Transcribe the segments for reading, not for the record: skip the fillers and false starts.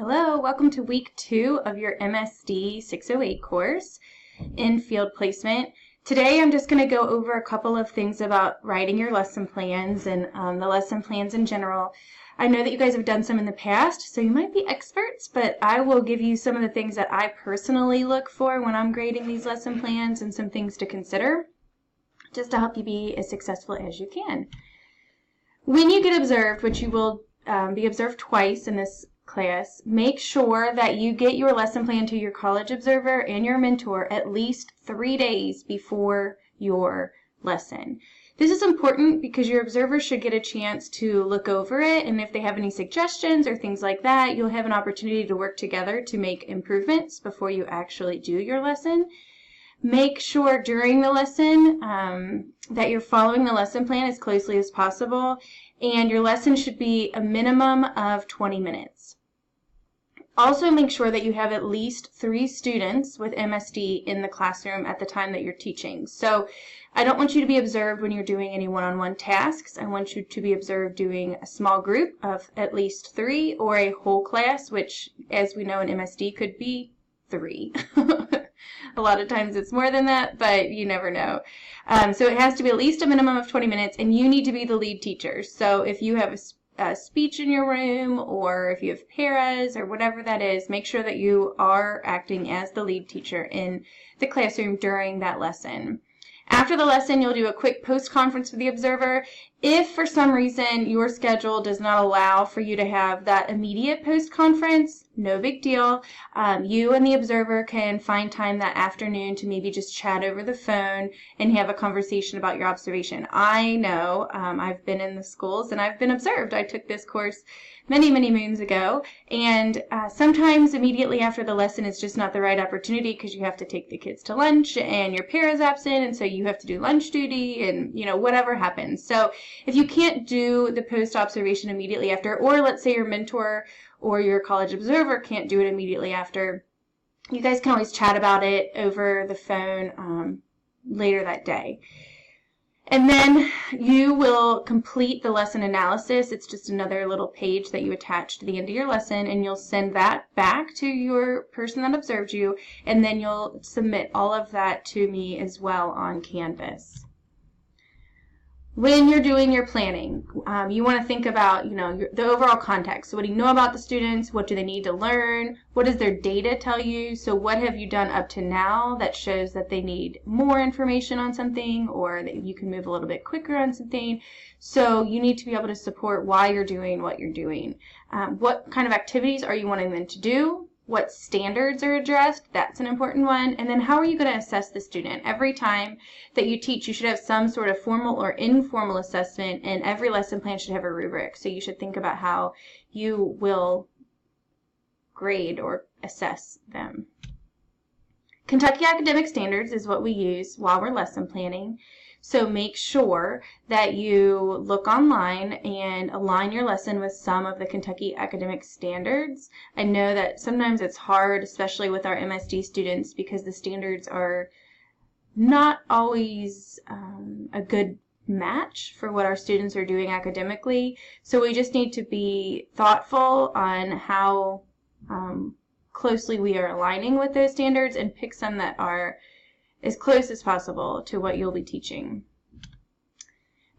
Hello, welcome to week 2 of your MSD 608 course in field placement. Today I'm just going to go over a couple of things about writing your lesson plans and the lesson plans in general. I know that you guys have done some in the past, so you might be experts, but I will give you some of the things that I personally look for when I'm grading these lesson plans and some things to consider just to help you be as successful as you can. When you get observed, which you will be observed twice in this class, make sure that you get your lesson plan to your college observer and your mentor at least 3 days before your lesson. This is important because your observer should get a chance to look over it, and if they have any suggestions or things like that, you'll have an opportunity to work together to make improvements before you actually do your lesson. Make sure during the lesson that you're following the lesson plan as closely as possible, and your lesson should be a minimum of 20 minutes. Also make sure that you have at least 3 students with MSD in the classroom at the time that you're teaching. So I don't want you to be observed when you're doing any one-on-one tasks. I want you to be observed doing a small group of at least 3 or a whole class, which as we know in MSD could be 3. A lot of times it's more than that, but you never know. So it has to be at least a minimum of 20 minutes, and you need to be the lead teacher. So if you have a speech in your room, or if you have paras or whatever that is, make sure that you are acting as the lead teacher in the classroom during that lesson. After the lesson, you'll do a quick post-conference with the observer. If for some reason your schedule does not allow for you to have that immediate post-conference, no big deal. You and the observer can find time that afternoon to maybe just chat over the phone and have a conversation about your observation. I know I've been in the schools and I've been observed. I took this course many moons ago, and sometimes immediately after the lesson is just not the right opportunity because you have to take the kids to lunch and your pair is absent, and so you have to do lunch duty and whatever happens. So if you can't do the post observation immediately after, or let's say your mentor or your college observer can't do it immediately after, you guys can always chat about it over the phone later that day. And then you will complete the lesson analysis. It's just another little page that you attach to the end of your lesson, and you'll send that back to your person that observed you, and then you'll submit all of that to me as well on Canvas. When you're doing your planning, you want to think about, the overall context. So what do you know about the students? What do they need to learn? What does their data tell you? So what have you done up to now that shows that they need more information on something, or that you can move a little bit quicker on something? So you need to be able to support why you're doing what you're doing. What kind of activities are you wanting them to do? What standards are addressed? That's an important one. And then how are you going to assess the student? Every time that you teach, you should have some sort of formal or informal assessment, and every lesson plan should have a rubric. So you should think about how you will grade or assess them. Kentucky Academic Standards is what we use while we're lesson planning. So make sure that you look online and align your lesson with some of the Kentucky Academic Standards. I know that sometimes it's hard, especially with our MSD students, because the standards are not always a good match for what our students are doing academically. So we just need to be thoughtful on how closely we are aligning with those standards and pick some that are as close as possible to what you'll be teaching.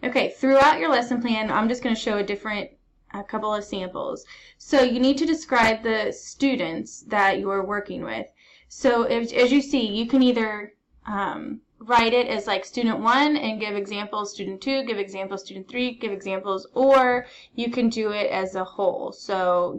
Okay, throughout your lesson plan, I'm just going to show a couple of samples. So you need to describe the students that you are working with. So as you see, you can either write it as like student 1 and give examples, student 2, give examples, student 3, give examples, or you can do it as a whole. So,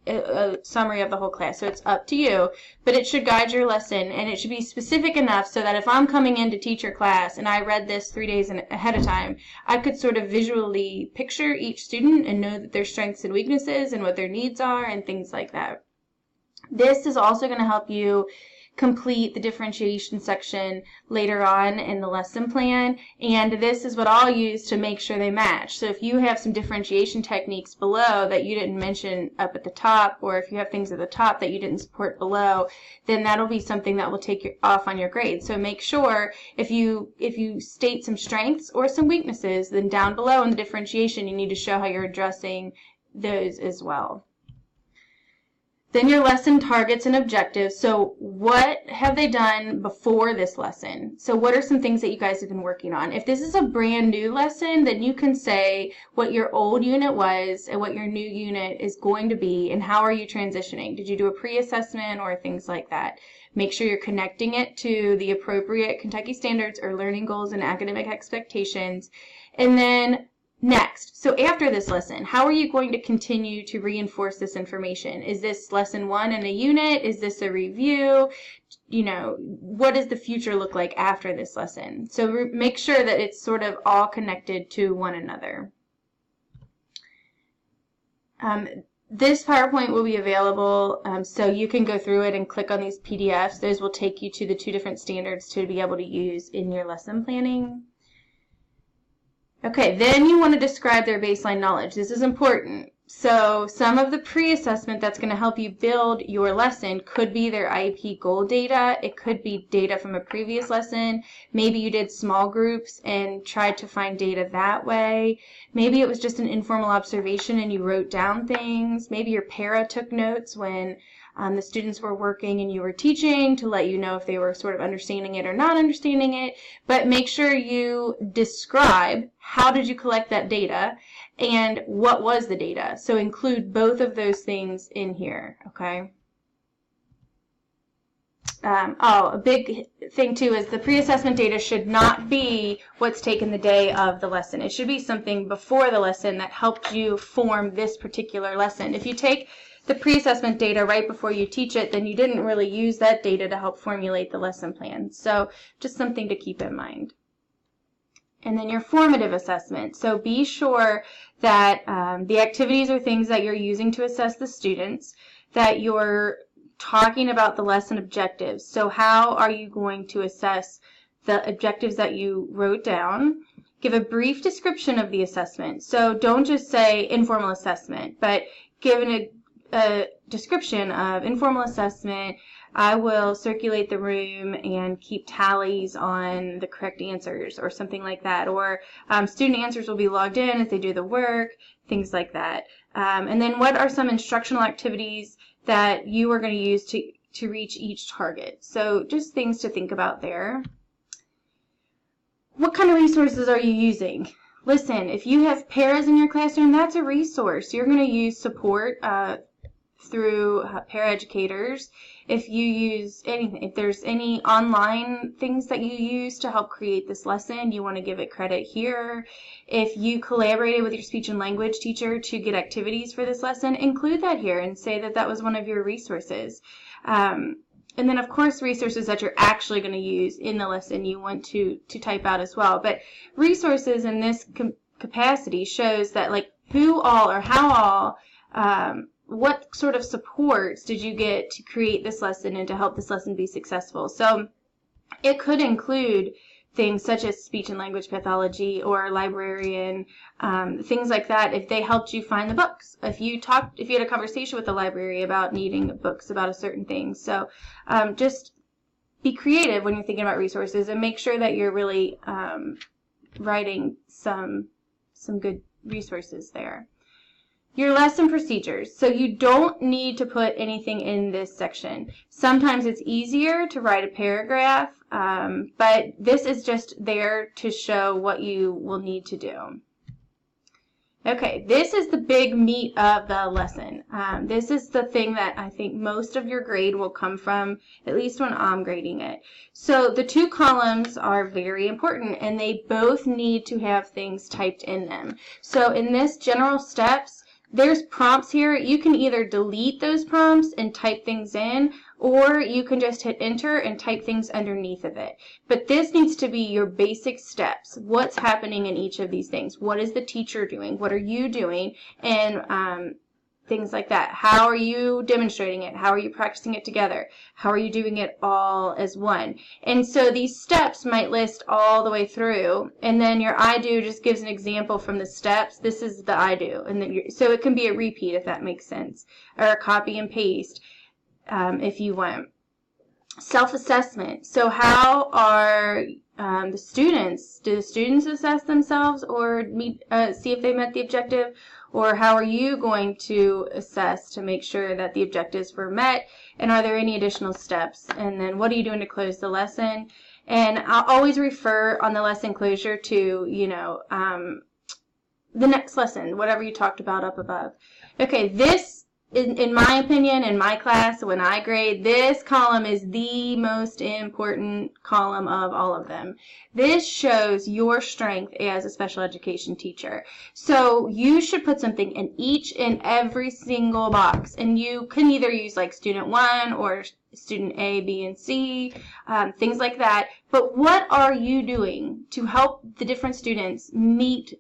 a summary of the whole class. So it's up to you, but it should guide your lesson, and it should be specific enough so that if I'm coming in to teach your class and I read this 3 days ahead of time, I could sort of visually picture each student and know that their strengths and weaknesses and what their needs are and things like that. This is also going to help you complete the differentiation section later on in the lesson plan, and this is what I'll use to make sure they match. So if you have some differentiation techniques below that you didn't mention up at the top, or if you have things at the top that you didn't support below, then that'll be something that will take you off on your grade. So make sure if you state some strengths or some weaknesses, then down below in the differentiation you need to show how you're addressing those as well. Then your lesson targets and objectives. So what have they done before this lesson? So what are some things that you guys have been working on? If this is a brand new lesson, then you can say what your old unit was and what your new unit is going to be, and how are you transitioning? Did you do a pre-assessment or things like that? Make sure you're connecting it to the appropriate Kentucky standards or learning goals and academic expectations. And then next, so after this lesson, how are you going to continue to reinforce this information? Is this lesson 1 in a unit? Is this a review? You know, what does the future look like after this lesson? So make sure that it's sort of all connected to one another. This PowerPoint will be available, so you can go through it and click on these PDFs. Those will take you to the 2 different standards to be able to use in your lesson planning. Okay, then you want to describe their baseline knowledge. This is important. So some of the pre-assessment that's going to help you build your lesson could be their IEP goal data. It could be data from a previous lesson. Maybe you did small groups and tried to find data that way. Maybe it was just an informal observation and you wrote down things. Maybe your para took notes when the students were working and you were teaching to let you know if they were sort of understanding it or not understanding it. But make sure you describe how did you collect that data and what was the data. So include both of those things in here, okay? A big thing too is the pre-assessment data should not be what's taken the day of the lesson. It should be something before the lesson that helped you form this particular lesson. If you take the pre-assessment data right before you teach it, then you didn't really use that data to help formulate the lesson plan. So just something to keep in mind. And then your formative assessment. So be sure that the activities or things that you're using to assess the students, that you're talking about the lesson objectives. So how are you going to assess the objectives that you wrote down? Give a brief description of the assessment. So don't just say informal assessment, but give a description of informal assessment. I will circulate the room and keep tallies on the correct answers or something like that. Or student answers will be logged in as they do the work, things like that. And then what are some instructional activities that you are going to use to reach each target? So just things to think about there. What kind of resources are you using? Listen, if you have paras in your classroom, that's a resource. You're going to use support through paraeducators. If you use anything, if there's any online things that you use to help create this lesson, you want to give it credit here. If you collaborated with your speech and language teacher to get activities for this lesson, include that here and say that that was one of your resources. And then, of course, resources that you're actually going to use in the lesson you want to type out as well. But resources in this capacity shows that, like, who all or how all, what sort of supports did you get to create this lesson and to help this lesson be successful? So it could include things such as speech and language pathology or librarian, things like that. If they helped you find the books, if you had a conversation with the library about needing books about a certain thing. So just be creative when you're thinking about resources and make sure that you're really writing some good resources there. Your lesson procedures. So you don't need to put anything in this section. Sometimes it's easier to write a paragraph, but this is just there to show what you will need to do. Okay, this is the big meat of the lesson. This is the thing that I think most of your grade will come from, at least when I'm grading it. So the 2 columns are very important, and they both need to have things typed in them. So in this general steps, there's prompts here. You can either delete those prompts and type things in, or you can just hit enter and type things underneath of it. But this needs to be your basic steps. What's happening in each of these things? What is the teacher doing? What are you doing? And things like that. How are you demonstrating it? How are you practicing it together? How are you doing it all as one? And so these steps might list all the way through, and then your I do just gives an example from the steps. This is the I do, and then so it can be a repeat if that makes sense, or a copy and paste if you want. Self-assessment. So how are the students? Do the students assess themselves or see if they met the objective? Or how are you going to assess to make sure that the objectives were met? And are there any additional steps? And then what are you doing to close the lesson? And I'll always refer on the lesson closure to, the next lesson, whatever you talked about up above. Okay, this, in my opinion, in my class, when I grade, this column is the most important column of all of them. This shows your strength as a special education teacher. So you should put something in each and every single box. And you can either use like student 1 or student A, B, and C, things like that. But what are you doing to help the different students meet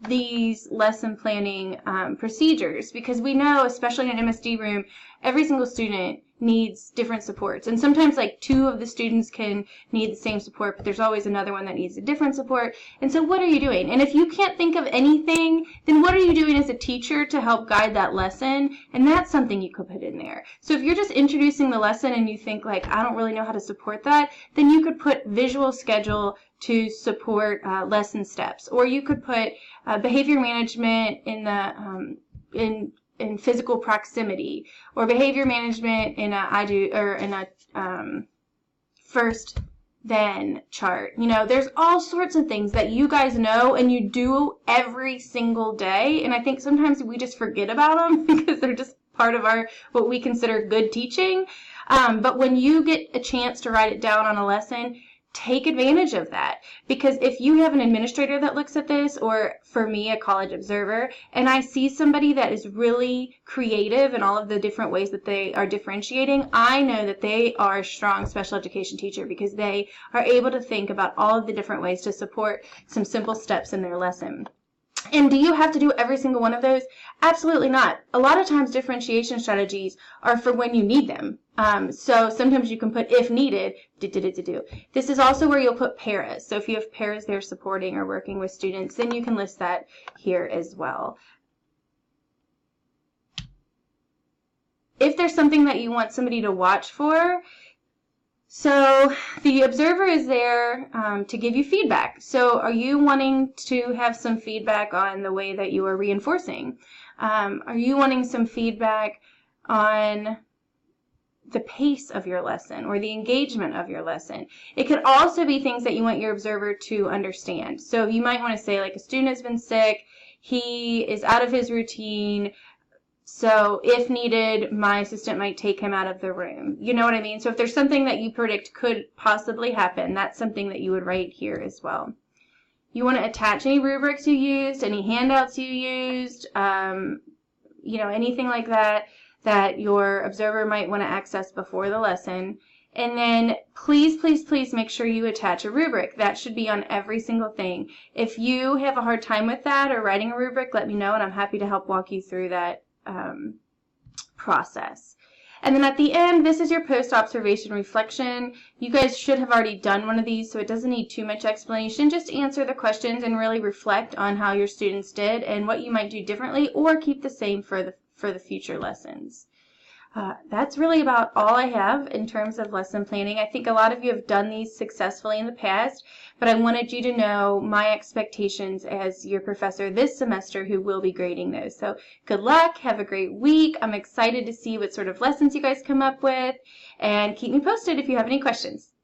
these lesson planning procedures? Because we know, especially in an MSD room, every single student needs different supports. And sometimes like 2 of the students can need the same support, but there's always another one that needs a different support. And so what are you doing? And if you can't think of anything, then what are you doing as a teacher to help guide that lesson? And that's something you could put in there. So if you're just introducing the lesson and you think like, I don't really know how to support that, then you could put visual schedule to support lesson steps. Or you could put behavior management in the in physical proximity, or behavior management in a first then chart. There's all sorts of things that you guys know and you do every single day, and I think sometimes we just forget about them because they're just part of what we consider good teaching. But when you get a chance to write it down on a lesson, take advantage of that, because if you have an administrator that looks at this, or for me, a college observer, and I see somebody that is really creative in all of the different ways that they are differentiating, I know that they are a strong special education teacher because they are able to think about all of the different ways to support some simple steps in their lesson. And do you have to do every single one of those? Absolutely not. A lot of times differentiation strategies are for when you need them. So sometimes you can put if needed, do. This is also where you'll put paras. So if you have paras they're supporting or working with students, then you can list that here as well. If there's something that you want somebody to watch for, so the observer is there to give you feedback. So are you wanting to have some feedback on the way that you are reinforcing? Are you wanting some feedback on the pace of your lesson or the engagement of your lesson? It could also be things that you want your observer to understand. So you might want to say, like, a student has been sick, he is out of his routine, so if needed, my assistant might take him out of the room. You know what I mean? So if there's something that you predict could possibly happen, that's something that you would write here as well. You want to attach any rubrics you used, any handouts you used, anything like that your observer might want to access before the lesson. And then please, please, please make sure you attach a rubric. That should be on every single thing. If you have a hard time with that or writing a rubric, let me know, and I'm happy to help walk you through that process. And then at the end, this is your post-observation reflection. You guys should have already done one of these, so it doesn't need too much explanation. Just answer the questions and really reflect on how your students did and what you might do differently or keep the same for the future lessons. That's really about all I have in terms of lesson planning. I think a lot of you have done these successfully in the past, but I wanted you to know my expectations as your professor this semester who will be grading those. So good luck, have a great week. I'm excited to see what sort of lessons you guys come up with, and keep me posted if you have any questions.